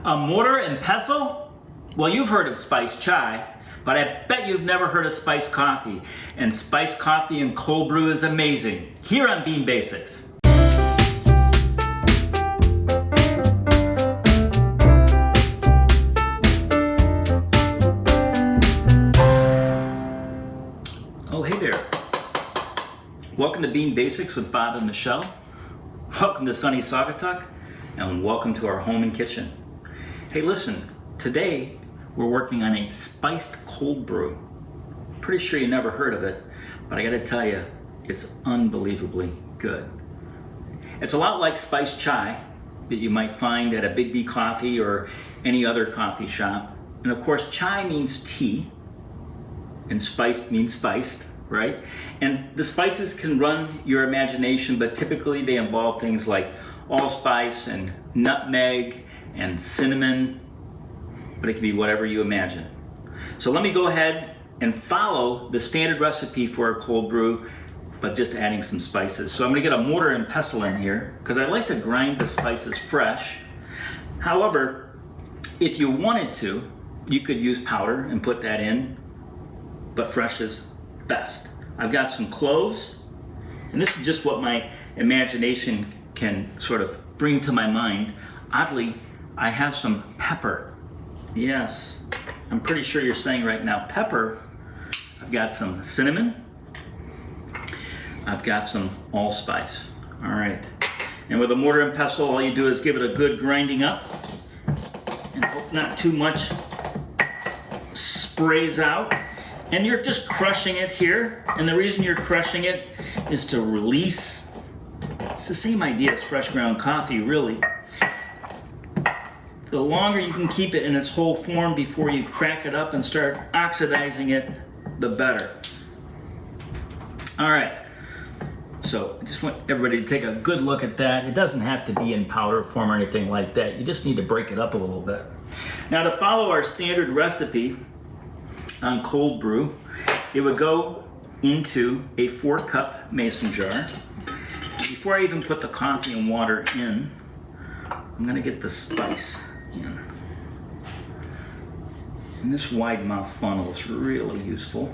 A mortar and pestle? Well, you've heard of spiced chai, but I bet you've never heard of spiced coffee. And spiced coffee and cold brew is amazing. Here on Bean Basics. Oh, hey there. Welcome to Bean Basics with Bob and Michelle. Welcome to sunny Saugatuck, and welcome to our home and kitchen. Hey, listen, today we're working on a spiced cold brew. Pretty sure you never heard of it, but I gotta tell you, it's unbelievably good. It's a lot like spiced chai that you might find at a BIGGBY Coffee or any other coffee shop. And of course, chai means tea, and spiced means spiced, right? And the spices can run your imagination, but typically they involve things like allspice and nutmeg and cinnamon, but it can be whatever you imagine. So let me go ahead and follow the standard recipe for a cold brew, but just adding some spices. So I'm gonna get a mortar and pestle in here because I like to grind the spices fresh. However, if you wanted to, you could use powder and put that in, but fresh is best. I've got some cloves, and this is just what my imagination can sort of bring to my mind. Oddly, I have some pepper. Yes, I'm pretty sure you're saying right now pepper. I've got some cinnamon. I've got some allspice. All right. And with a mortar and pestle, all you do is give it a good grinding up and hope not too much sprays out. And you're just crushing it here. And the reason you're crushing it is to release. It's the same idea as fresh ground coffee, really. The longer you can keep it in its whole form before you crack it up and start oxidizing it, the better. All right, so I just want everybody to take a good look at that. It doesn't have to be in powder form or anything like that. You just need to break it up a little bit. Now, to follow our standard recipe on cold brew, it would go into a 4-cup mason jar. Before I even put the coffee and water in, I'm gonna get the spice in. And this wide mouth funnel is really useful.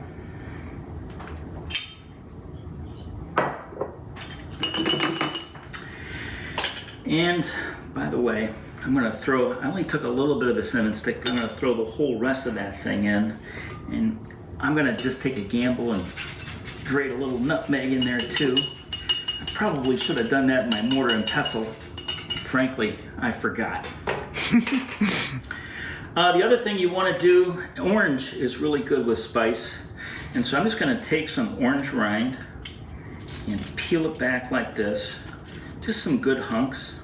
And by the way, I'm gonna throw, I only took a little bit of the cinnamon stick, but I'm gonna throw the whole rest of that thing in. And I'm gonna just take a gamble and grate a little nutmeg in there too. I probably should have done that in my mortar and pestle. Frankly, I forgot. The other thing you want to do, orange is really good with spice. And so I'm just going to take some orange rind and peel it back like this. Just some good hunks.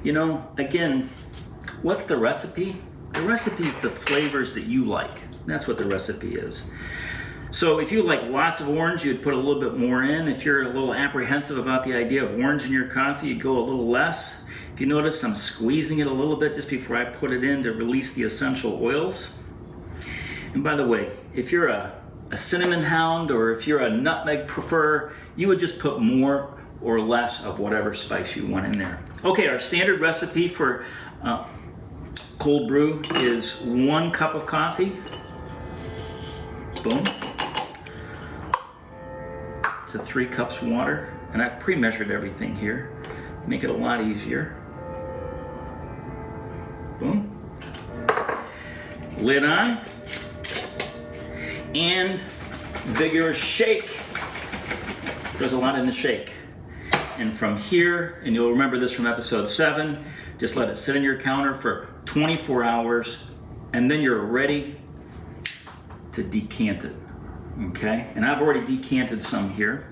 You know, again, what's the recipe? The recipe is the flavors that you like. That's what the recipe is. So if you like lots of orange, you'd put a little bit more in. If you're a little apprehensive about the idea of orange in your coffee, you'd go a little less. If you notice, I'm squeezing it a little bit just before I put it in to release the essential oils. And by the way, if you're a cinnamon hound or if you're a nutmeg preferer, you would just put more or less of whatever spice you want in there. Okay, our standard recipe for cold brew is 1 cup of coffee. Boom. To 3 cups water, and I've pre-measured everything here. Make it a lot easier. Boom. Lid on. And vigorous shake. There's a lot in the shake. And from here, and you'll remember this from episode 7, just let it sit on your counter for 24 hours, and then you're ready to decant it. Okay, and I've already decanted some here.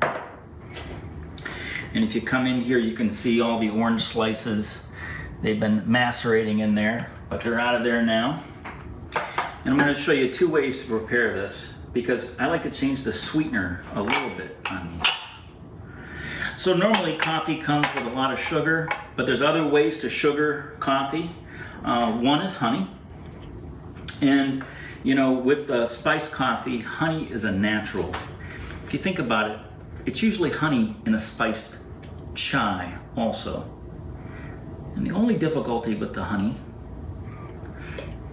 And if you come in here, you can see all the orange slices. They've been macerating in there, but they're out of there now. And I'm going to show you 2 ways to prepare this because I like to change the sweetener a little bit on these. So normally coffee comes with a lot of sugar, but there's other ways to sugar coffee. One is honey. And you know, with spiced coffee, honey is a natural. If you think about it, it's usually honey in a spiced chai also. And the only difficulty with the honey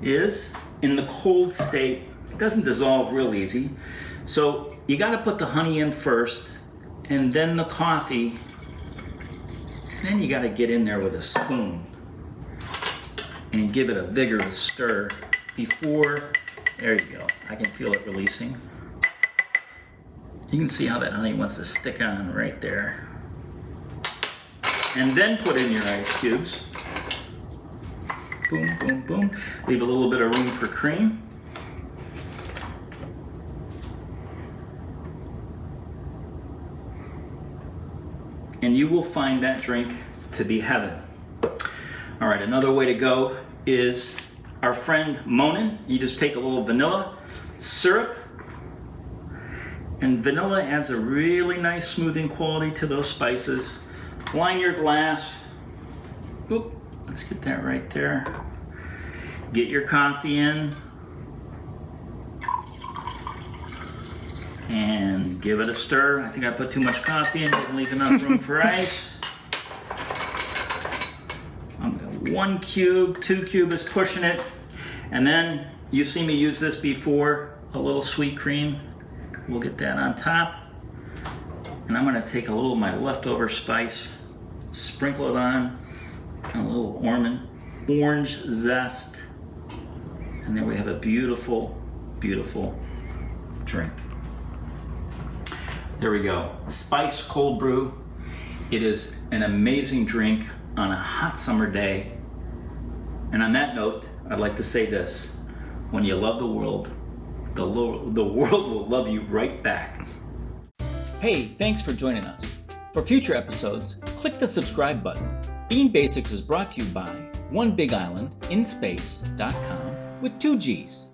is in the cold state, it doesn't dissolve real easy. So you got to put the honey in first and then the coffee. And then you got to get in there with a spoon and give it a vigorous stir before, there you go, I can feel it releasing. You can see how that honey wants to stick on right there. And then put in your ice cubes. Boom, boom, boom. Leave a little bit of room for cream. And you will find that drink to be heaven. All right, another way to go is our friend Monin. You just take a little vanilla syrup, and vanilla adds a really nice smoothing quality to those spices. Line your glass. Oop, let's get that right there. Get your coffee in. And give it a stir. I think I put too much coffee in, didn't leave enough room for ice. I'm gonna 1 cube, 2 cube is pushing it. And then, you see me use this before, a little sweet cream. We'll get that on top. And I'm gonna take a little of my leftover spice, sprinkle it on, and a little orange zest. And there we have a beautiful, beautiful drink. There we go. Spice cold brew. It is an amazing drink on a hot summer day. And on that note, I'd like to say this. When you love the world will love you right back. Hey, thanks for joining us. For future episodes, click the subscribe button. Being Basics is brought to you by OneBigIslandInspace.com with 2 G's.